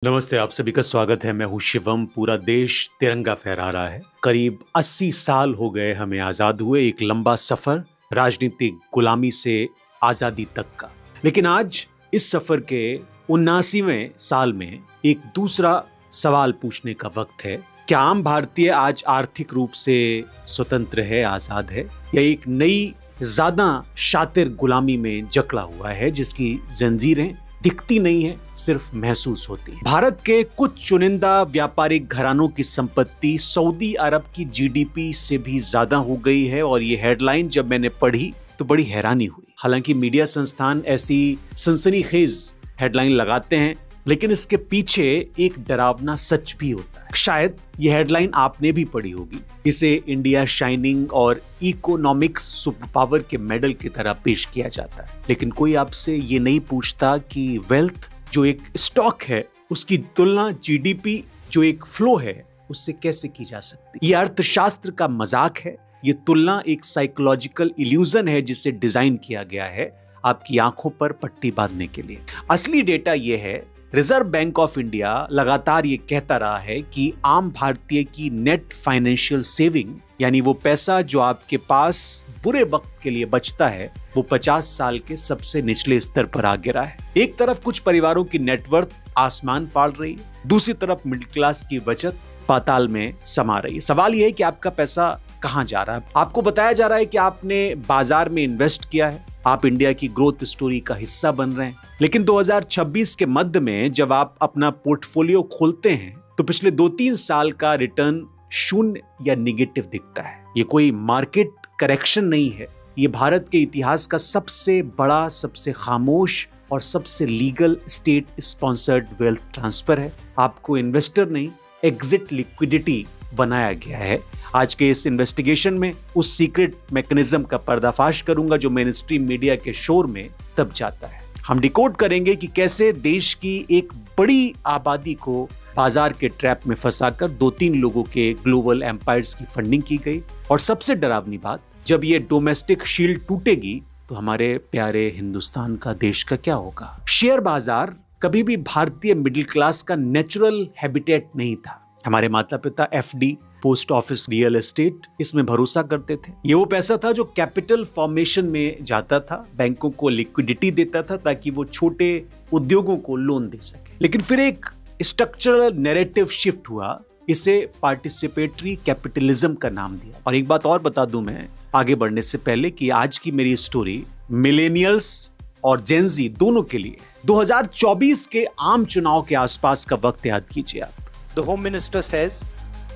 नमस्ते, आप सभी का स्वागत है। मैं हूँ शिवम। पूरा देश तिरंगा फहरा रहा है। करीब 80 साल हो गए हमें आज़ाद हुए, एक लंबा सफ़र राजनीतिक गुलामी से आज़ादी तक का। लेकिन आज इस सफ़र के 79वें साल में एक दूसरा सवाल पूछने का वक्त है। क्या आम भारतीय आज आर्थिक रूप से स्वतंत्र है, आज़ाद है, या एक नई ज़्यादा शातिर गुलामी में जकड़ा हुआ है जिसकी जंजीरें दिखती नहीं है, सिर्फ महसूस होती है। भारत के कुछ चुनिंदा व्यापारिक घरानों की संपत्ति सऊदी अरब की जीडीपी से भी ज्यादा हो गई है, और ये हेडलाइन जब मैंने पढ़ी तो बड़ी हैरानी हुई। हालांकि मीडिया संस्थान ऐसी सनसनीखेज हेडलाइन लगाते हैं, लेकिन इसके पीछे एक डरावना सच भी होता है। शायद ये हेडलाइन आपने भी पढ़ी होगी। इसे इंडिया शाइनिंग और इकोनॉमिक्स सुपर पावर के मेडल की तरह पेश किया जाता है, लेकिन कोई आपसे ये नहीं पूछता कि वेल्थ जो एक स्टॉक है, उसकी तुलना जीडीपी जो एक फ्लो है, उससे कैसे की जा सकती। ये अर्थशास्त्र का मजाक है। ये तुलना एक साइकोलॉजिकल इल्यूजन है जिसे डिजाइन किया गया है आपकी आंखों पर पट्टी बांधने के लिए। असली डेटा ये है, रिजर्व बैंक ऑफ इंडिया लगातार ये कहता रहा है कि आम भारतीय की नेट फाइनेंशियल सेविंग, यानी वो पैसा जो आपके पास बुरे वक्त के लिए बचता है, वो 50 साल के सबसे निचले स्तर पर आ गिरा है। एक तरफ कुछ परिवारों की नेटवर्थ आसमान फाड़ रही है, दूसरी तरफ मिडिल क्लास की बचत पाताल में समा रही है। सवाल यह है कि आपका पैसा कहां जा रहा है। आपको बताया जा रहा है कि आपने बाजार में इन्वेस्ट किया है, आप इंडिया की ग्रोथ स्टोरी का हिस्सा बन रहे हैं, लेकिन 2026 के मध्य में जब आप अपना पोर्टफोलियो खोलते हैं तो पिछले 2-3 साल का रिटर्न शून्य या निगेटिव दिखता है। ये कोई मार्केट करेक्शन नहीं है, ये भारत के इतिहास का सबसे बड़ा, सबसे खामोश और सबसे legal state sponsored wealth transfer है। आपको इन्वेस्टर नहीं, एग्जिट लिक्विडिटी बनाया गया है। आज के इस इन्वेस्टिगेशन में उस सीक्रेट मैकेनिज्म का पर्दाफाश करूंगा जो मेन स्ट्रीम मीडिया के शोर में दब जाता है। हम डिकोड करेंगे कि कैसे देश की एक बड़ी आबादी को बाजार के ट्रैप में फंसाकर 2-3 लोगों के ग्लोबल एम्पायर्स की फंडिंग की गई, और सबसे डरावनी बात, जब ये डोमेस्टिक शील्ड टूटेगी तो हमारे प्यारे हिंदुस्तान का, देश का क्या होगा। शेयर बाजार कभी भी भारतीय मिडिल क्लास का नेचुरल हैबिटेट नहीं था। हमारे माता पिता FD, post office, real estate, इसमें भरोसा करते थे। ये वो पैसा था जो कैपिटल फॉर्मेशन में जाता था, बैंकों को लिक्विडिटी देता था ताकि वो छोटे उद्योगों को लोन दे सके। लेकिन फिर एक स्ट्रक्चरल नैरेटिव शिफ्ट हुआ, इसे पार्टिसिपेटरी कैपिटलिज्म का नाम दिया। और एक बात और बता दूं मैं आगे बढ़ने से पहले कि आज की मेरी स्टोरी मिलेनियल्स और जेनजी दोनों के लिए 2024 के आम चुनाव के आसपास का वक्त याद कीजिए आप। The Home Minister says,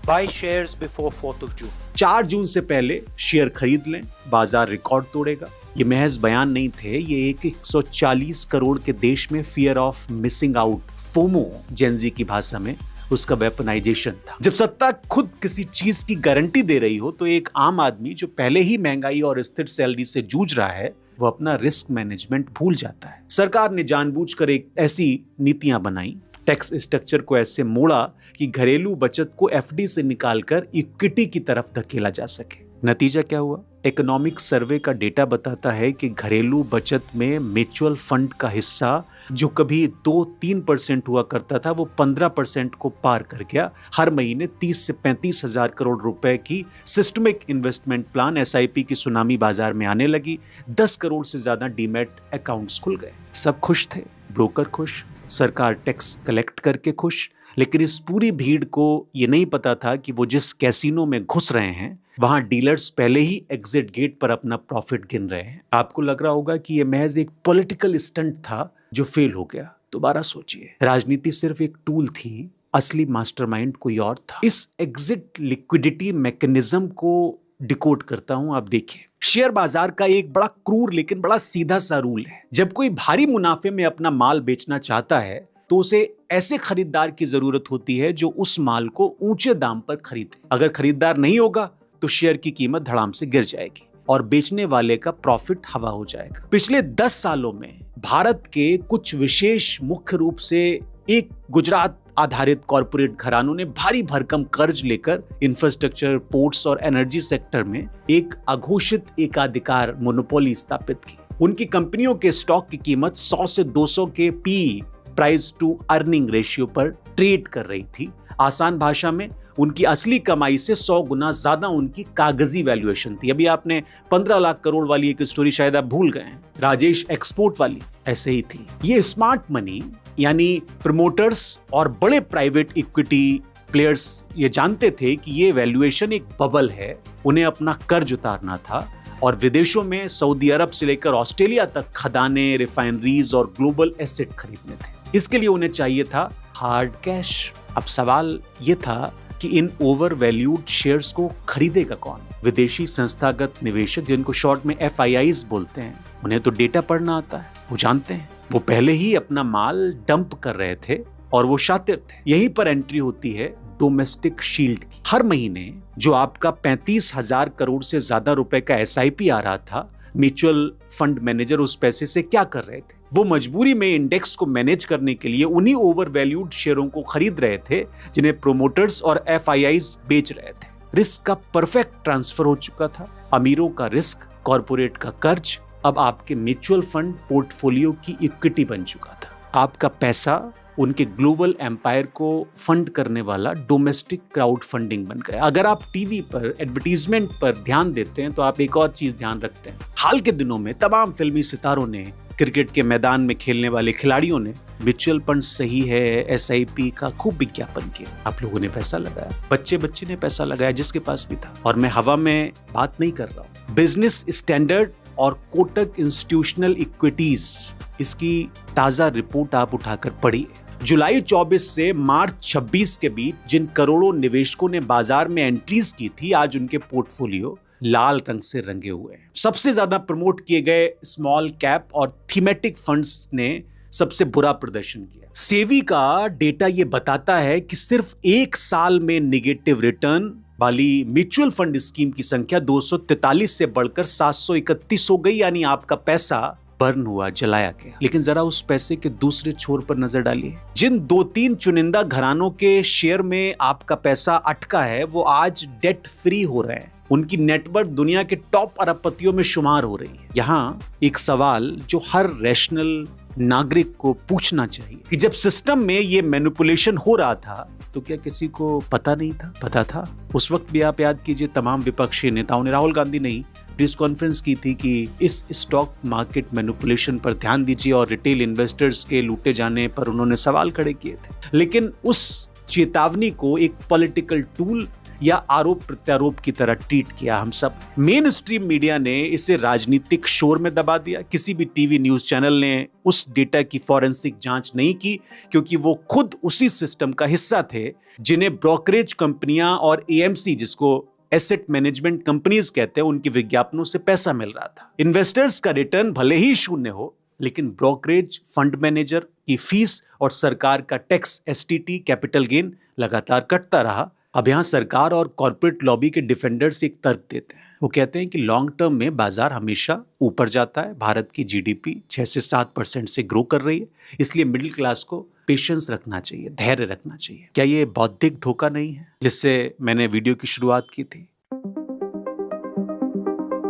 buy shares before 4th of June. 4 जून से पहले शेयर खरीद लें, बाजार रिकॉर्ड तोड़ेगा। ये महज बयान नहीं थे, ये एक 140 करोड़ के देश में fear of missing out, FOMO Gen Z की भाषा में, उसका वेपनाइजेशन था। जब सत्ता खुद किसी चीज की गारंटी दे रही हो तो एक आम आदमी जो पहले ही महंगाई और स्थिर सैलरी से जूझ रहा है, वो अपना रिस्क मैनेजमेंट भूल जाता है। सरकार ने जानबूझकर एक ऐसी नीतियां बनाई, टैक्स स्ट्रक्चर को ऐसे मोड़ा कि घरेलू बचत को एफडी से निकालकर इक्विटी की तरफ धकेला जा सके। नतीजा क्या हुआ? इकोनॉमिक सर्वे का डेटा बताता है कि घरेलू बचत में म्यूचुअल फंड का हिस्सा जो कभी 2-3% हुआ करता था, वो 15% को पार कर गया। हर महीने 30 से 35 हजार करोड़ रुपए की सिस्टमिक इन्वेस्टमेंट प्लान, एसआईपी की सुनामी बाजार में आने लगी। 10 करोड़ से ज्यादा डीमैट अकाउंट्स खुल गए। सब खुश थे, ब्रोकर खुश, सरकार टैक्स कलेक्ट करके खुश, लेकिन इस पूरी भीड़ को ये नहीं पता था कि वो जिस कैसीनो में घुस रहे हैं, वहां डीलर्स पहले ही एग्जिट गेट पर अपना प्रॉफिट गिन रहे हैं। आपको लग रहा होगा कि ये महज एक पॉलिटिकल स्टंट था जो फेल हो गया। दोबारा सोचिए, राजनीति सिर्फ एक टूल थी, असली मास्टरमाइंड कोई और था। इस एग्जिट लिक्विडिटी मैकेनिज्म को डिकोड करता हूं, आप देखिए। शेयर बाजार का एक बड़ा क्रूर लेकिन बड़ा सीधा सा रूल है। जब कोई भारी मुनाफे में अपना माल बेचना चाहता है तो उसे ऐसे खरीदार की जरूरत होती है जो उस माल को ऊंचे दाम पर खरीदे। अगर खरीदार नहीं होगा तो शेयर की कीमत धड़ाम से गिर जाएगी और बेचने वाले का प्रॉफिट हवा हो जाएगा। पिछले 10 सालों में भारत के कुछ विशेष, मुख्य रूप से एक गुजरात आधारित कॉरपोरेट घरानों ने भारी भरकम कर्ज लेकर इंफ्रास्ट्रक्चर, पोर्ट्स और एनर्जी सेक्टर में एक अघोषित एकाधिकार मोनोपोली स्थापित की। उनकी कंपनियों के स्टॉक की कीमत 100 से 200 के P price to earning ratio पर ट्रेड कर रही थी। आसान भाषा में उनकी असली कमाई से 100 गुना ज्यादा उनकी कागजी वैल्यूएशन थी। अभी आपने 15 लाख करोड़ वाली एक स्टोरी शायद आप भूल गए हैं, राजेश एक्सपोर्ट वाली ऐसे ही थी। ये स्मार्ट मनी यानी प्रमोटर्स और बड़े प्राइवेट इक्विटी प्लेयर्स ये जानते थे कि ये वैल्यूएशन एक बबल है, उन्हें अपना कर्ज उतारना था और विदेशों में सऊदी अरब से लेकर ऑस्ट्रेलिया तक खदानें, रिफाइनरीज और ग्लोबल एसेट खरीदने थे। इसके लिए उन्हें चाहिए था हार्ड कैश। अब सवाल ये था कि इन ओवर वैल्यूड शेयर्स को खरीदेगा कौन? विदेशी संस्थागत निवेशक, जिनको शॉर्ट में FIIs बोलते हैं। उन्हें तो डेटा पढ़ना आता है, वो जानते हैं। वो पहले ही अपना माल डंप कर रहे थे और वो शातिर थे। यहीं पर एंट्री होती है डोमेस्टिक शील्ड की। हर महीने जो आपका 35,000 करोड़ से ज्यादा रुपए का SIP आ रहा था, म्यूचुअल फंड मैनेजर उस पैसे से क्या कर रहे थे? वो मजबूरी में इंडेक्स को मैनेज करने के लिए उन्हीं ओवर वैल्यूड शेयरों को खरीद रहे थे जिन्हें प्रोमोटर्स और FIIs बेच रहे थे। रिस्क का परफेक्ट ट्रांसफर हो चुका था। अमीरों का रिस्क, कॉर्पोरेट का कर्ज अब आपके म्यूचुअल फंड पोर्टफोलियो की इक्विटी बन चुका था। आपका पैसा उनके ग्लोबल एम्पायर को फंड करने वाला डोमेस्टिक क्राउड फंडिंग बन गया। अगर आप टीवी पर एडवर्टीजमेंट पर ध्यान देते हैं तो आप एक और चीज ध्यान रखते हैं। हाल के दिनों में तमाम फिल्मी सितारों ने, क्रिकेट के मैदान में खेलने वाले खिलाड़ियों ने म्यूचुअल फंड सही है, SIP का खूब विज्ञापन किया। आप लोगों ने पैसा लगाया, बच्चे ने पैसा लगाया जिसके पास भी था। और मैं हवा में बात नहीं कर रहा हूं। बिजनेस स्टैंडर्ड और कोटक इंस्टीट्यूशनल इक्विटीज, इसकी ताजा रिपोर्ट आप उठाकर पढ़िए। जुलाई 24 से मार्च 26 के बीच जिन करोड़ों निवेशकों ने बाजार में एंट्रीज की थी, आज उनके पोर्टफोलियो लाल रंग से रंगे हुए हैं। सबसे ज्यादा प्रमोट किए गए स्मॉल कैप और थीमेटिक फंड्स ने सबसे बुरा प्रदर्शन किया। सेबी का डेटा ये बताता है कि सिर्फ एक साल में निगेटिव रिटर्न वाली म्यूचुअल फंड स्कीम की संख्या 243 से बढ़कर 731 हो गई, यानी आपका पैसा बर्न हुआ, जलाया गया। लेकिन जरा उस पैसे के दूसरे छोर पर नजर डालिए। जिन 2-3 चुनिंदा घरानों के शेयर में आपका पैसा अटका है, वो आज डेट फ्री हो रहे हैं। उनकी नेटवर्थ दुनिया के टॉप अरबपतियों में शुमार हो रही है। यहाँ एक सवाल जो हर रैशनल नागरिक को पूछना चाहिए कि जब सिस्टम में ये मैनिपुलेशन हो रहा था तो क्या किसी को पता नहीं था? पता था। उस वक्त भी आप याद कीजिए, तमाम विपक्षी नेताओं ने, राहुल गांधी ने प्रेस कॉन्फ्रेंस की थी कि इस स्टॉक मार्केट मैनिपुलेशन पर ध्यान दीजिए, और रिटेल इन्वेस्टर्स के लूटे जाने पर उन्होंने सवाल खड़े किए थे। लेकिन उस चेतावनी को एक पॉलिटिकल टूल या आरोप प्रत्यारोप की तरह ट्रीट किया हम सब। मेन स्ट्रीम मीडिया ने इसे राजनीतिक शोर में दबा दिया। किसी भी टीवी न्यूज चैनल ने उस डेटा की फॉरेंसिक जांच नहीं की, क्योंकि वो खुद उसी सिस्टम का हिस्सा थे जिन्हें ब्रोकरेज कंपनियां और AMC, जिसको एसेट मैनेजमेंट कंपनीज कहते हैं, उनके विज्ञापनों से पैसा मिल रहा था। इन्वेस्टर्स का रिटर्न भले ही शून्य हो, लेकिन ब्रोकरेज, फंड मैनेजर की फीस और सरकार का टैक्स, STT, कैपिटल गेन लगातार कटता रहा। अब यहाँ सरकार और कॉर्पोरेट लॉबी के डिफेंडर्स एक तर्क देते हैं। वो कहते हैं कि लॉन्ग टर्म में बाजार हमेशा ऊपर जाता है। भारत की GDP 6 से 7% से ग्रो कर रही है, इसलिए मिडिल क्लास को पेशेंस रखना चाहिए, धैर्य रखना चाहिए। क्या ये बौद्धिक धोखा नहीं है जिससे मैंने वीडियो की शुरुआत की थी?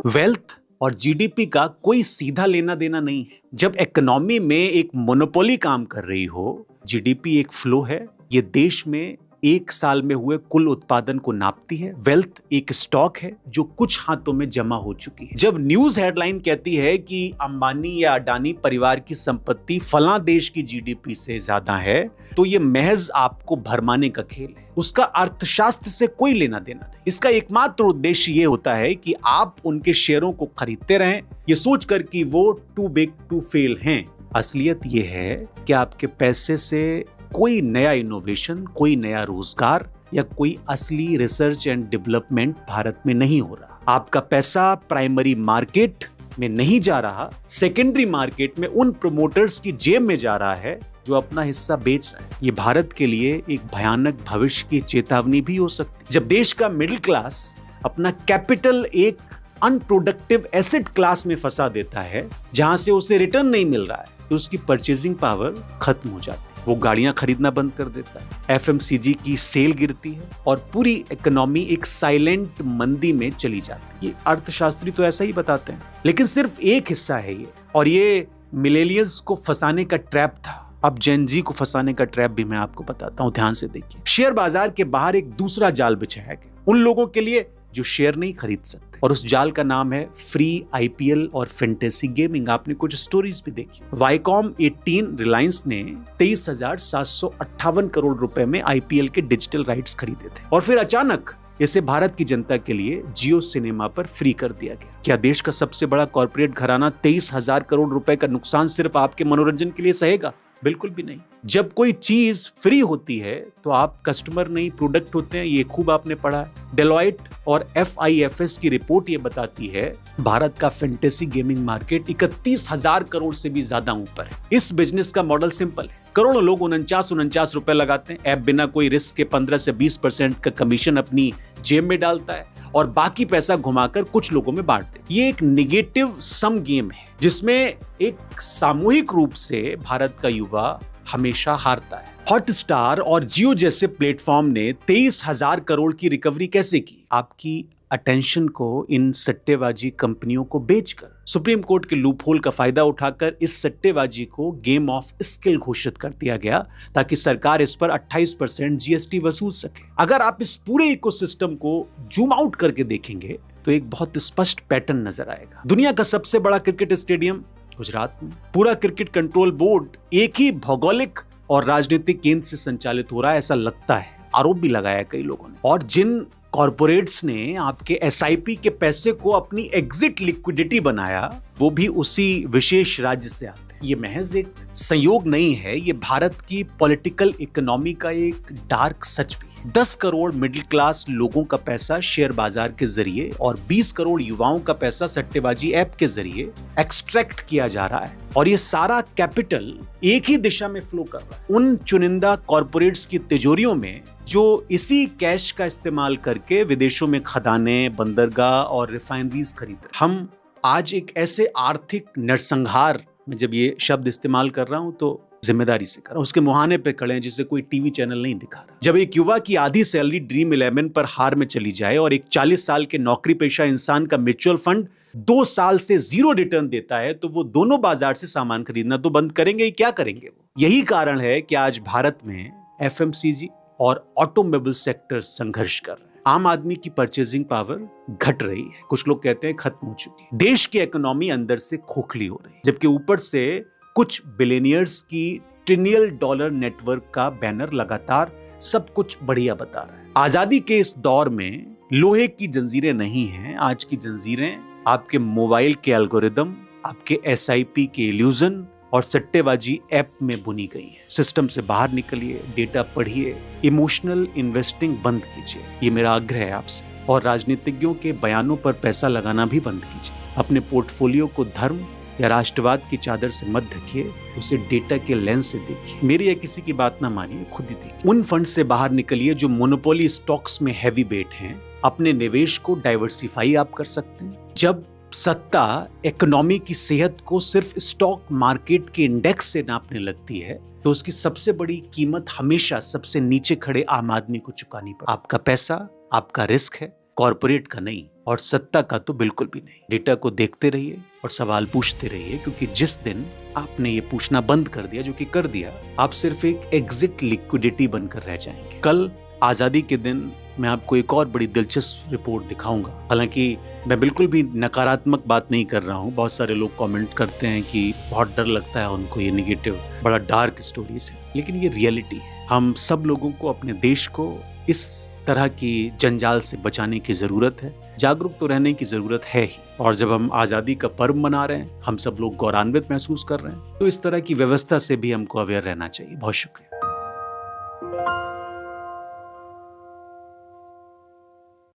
वेल्थ और GDP का कोई सीधा लेना देना नहीं है। जब इकोनॉमी में एक मोनोपोली काम कर रही हो, GDP एक फ्लो है, ये देश में एक साल में हुए कुल उत्पादन को नापती है। वेल्थ एक स्टॉक है जो कुछ हाथों में जमा हो चुकी है। जब न्यूज हेडलाइन कहती है कि अंबानी या अडानी परिवार की संपत्ति फलां देश की GDP से ज्यादा है, तो ये महज आपको भरमाने का खेल है। उसका अर्थशास्त्र से कोई लेना देना नहीं। इसका एकमात्र उद्देश्य ये होता है कि आप उनके शेयरों को खरीदते रहें, ये सोचकर कि वो टू बिग टू फेल हैं। असलियत ये है कि आपके पैसे से कोई नया इनोवेशन, कोई नया रोजगार या कोई असली रिसर्च एंड डेवलपमेंट भारत में नहीं हो रहा। आपका पैसा प्राइमरी मार्केट में नहीं जा रहा, सेकेंडरी मार्केट में उन प्रमोटर्स की जेब में जा रहा है जो अपना हिस्सा बेच रहे हैं। ये भारत के लिए एक भयानक भविष्य की चेतावनी भी हो सकती है। जब देश का मिडिल क्लास अपना कैपिटल एक अनप्रोडक्टिव एसेट क्लास में फंसा देता है जहां से उसे रिटर्न नहीं मिल रहा है, तो उसकी परचेजिंग पावर खत्म हो जाती है। वो गाड़ियां खरीदना बंद कर देता है, FMCG की सेल गिरती है और पूरी इकोनॉमी एक साइलेंट मंदी में चली जाती है। ये अर्थशास्त्री तो ऐसा ही बताते हैं, लेकिन सिर्फ एक हिस्सा है ये, और ये मिलेनियल्स को फंसाने का ट्रैप था। अब जेन जी को फंसाने का ट्रैप भी मैं आपको बताता हूं, ध्यान से देखिए। शेयर बाजार के बाहर एक दूसरा जाल बिछाया गया उन लोगों के लिए जो शेयर नहीं खरीद सकते, और उस जाल का नाम है फ्री आईपीएल और फैंटेसी गेमिंग। आपने कुछ स्टोरीज भी देखी। वाईकॉम 18 रिलायंस ने 23,758 करोड़ रुपए में आईपीएल के डिजिटल राइट्स खरीदे थे, और फिर अचानक इसे भारत की जनता के लिए जियो सिनेमा पर फ्री कर दिया गया। क्या देश का सबसे बड़ा कॉर्पोरेट घराना 23,000 करोड़ रुपए का नुकसान सिर्फ आपके मनोरंजन के लिए सहेगा? बिल्कुल भी नहीं। जब कोई चीज फ्री होती है तो आप कस्टमर नहीं प्रोडक्ट होते हैं, ये खूब आपने पढ़ा है। डेलॉयट और FIFS की रिपोर्ट ये बताती है भारत का फैंटेसी गेमिंग मार्केट 31,000 करोड़ से भी ज्यादा ऊपर है। इस बिजनेस का मॉडल सिंपल है। करोड़ों लोग 49 रुपए लगाते हैं, ऐप बिना कोई रिस्क के 15 से 20% का कमीशन अपनी जेब में डालता है और बाकी पैसा घुमाकर कुछ लोगों में बांटते। ये एक निगेटिव सम गेम है जिसमें एक सामूहिक रूप से भारत का युवा हमेशा हारता है। हॉटस्टार और जियो जैसे प्लेटफॉर्म ने 23,000 करोड़ की रिकवरी कैसे की? आपकी अटेंशन को इन सट्टेबाजी कंपनियों को बेचकर। सुप्रीम कोर्ट के लूपहोल का फायदा उठाकर इस सट्टेबाजी को गेम ऑफ स्किल घोषित कर दिया गया ताकि सरकार इस पर 28% GST वसूल सके। अगर आप इस पूरे इकोसिस्टम को जूम आउट करके देखेंगे तो एक बहुत स्पष्ट पैटर्न नजर आएगा। दुनिया का सबसे बड़ा क्रिकेट स्टेडियम गुजरात में, पूरा क्रिकेट कंट्रोल बोर्ड एक ही भौगोलिक और राजनीतिक केंद्र से संचालित हो रहा है, ऐसा लगता है। आरोप भी लगाया कई लोगों ने। और जिन कॉर्पोरेट्स ने आपके SIP के पैसे को अपनी एग्जिट लिक्विडिटी बनाया, वो भी उसी विशेष राज्य से आते हैं। ये महज एक संयोग नहीं है, ये भारत की पॉलिटिकल इकोनॉमी का एक डार्क सच भी है। 10 करोड़ मिडिल क्लास लोगों का पैसा शेयर बाजार के जरिए और 20 करोड़ युवाओं का पैसा सट्टेबाजी ऐप के जरिए एक्सट्रैक्ट किया जा रहा है, और ये सारा कैपिटल एक ही दिशा में फ्लो कर रहा है उन चुनिंदा कॉर्पोरेट्स की तिजोरियों में जो इसी कैश का इस्तेमाल करके विदेशों में खदानें, बंदरगाह और रिफाइनरीज खरीद रहे। हम आज एक ऐसे आर्थिक नरसंहार में, जब ये शब्द इस्तेमाल कर रहा हूं तो जिम्मेदारी से कर रहा हूं, उसके मुहाने पे खड़े हैं जिसे कोई टीवी चैनल नहीं दिखा रहा। जब एक युवा की आधी सैलरी ड्रीम 11 पर हार में चली जाए और एक 40 साल के नौकरी पेशा इंसान का म्यूचुअल फंड 2 साल से 0 रिटर्न देता है, तो वो दोनों बाजार से सामान खरीदना तो बंद करेंगे ही। क्या करेंगे वो? यही कारण है कि आज भारत में FMCG और ऑटोमोबाइल सेक्टर संघर्ष कर रहे हैं। आम आदमी की परचेजिंग पावर घट रही है, कुछ लोग कहते हैं खत्म हो चुकी है। देश की इकोनॉमी अंदर से खोखली हो रही है, जबकि ऊपर से कुछ बिलियनियर्स की ट्रिलियन डॉलर नेटवर्क का बैनर लगातार सब कुछ बढ़िया बता रहा है। आजादी के इस दौर में लोहे की जंजीरें नहीं हैं। आज की जंजीरें आपके मोबाइल के एल्गोरिदम, आपके SIP के इल्यूजन और सट्टेबाजी ऐप में बुनी गई है। सिस्टम से बाहर निकलिए, डेटा पढ़िए, इमोशनल इन्वेस्टिंग बंद कीजिए, ये मेरा आग्रह है आपसे। और राजनीतिज्ञों के बयानों पर पैसा लगाना भी बंद कीजिए। अपने पोर्टफोलियो को धर्म या राष्ट्रवाद की चादर से मत ढकिए, उसे डेटा के लेंस से देखिए। मेरी या किसी की बात ना मानिए, खुद ही देखिए। उन फंड से बाहर निकलिए जो मोनोपोली स्टॉक्स में हैवी वेट हैं। अपने निवेश को डाइवर्सिफाई आप कर सकते हैं। जब सत्ता इकोनॉमी की सेहत को सिर्फ स्टॉक मार्केट के इंडेक्स से नापने लगती है तो उसकी सबसे बड़ी कीमत हमेशा सबसे नीचे खड़े आम आदमी को चुकानी पड़ती है। आपका पैसा आपका रिस्क है, कॉर्पोरेट का नहीं, और सत्ता का तो बिल्कुल भी नहीं। डेटा को देखते रहिए और सवाल पूछते रहिए, क्योंकि जिस दिन आपने ये पूछना बंद कर दिया, जो कि कर दिया, आप सिर्फ एक एग्जिट लिक्विडिटी बनकर रह जाएंगे। कल आजादी के दिन मैं आपको एक और बड़ी दिलचस्प रिपोर्ट दिखाऊंगा। हालांकि मैं बिल्कुल भी नकारात्मक बात नहीं कर रहा हूं। बहुत सारे लोग कमेंट करते हैं कि बहुत डर लगता है उनको, ये निगेटिव बड़ा डार्क स्टोरीज है, लेकिन ये रियलिटी है। हम सब लोगों को अपने देश को इस तरह की जंजाल से बचाने की जरूरत है। जागरूक तो रहने की जरूरत है ही। और जब हम आजादी का पर्व मना रहे हैं, हम सब लोग गौरवान्वित महसूस कर रहे हैं, तो इस तरह की व्यवस्था से भी हमको अवेयर रहना चाहिए। बहुत शुक्रिया।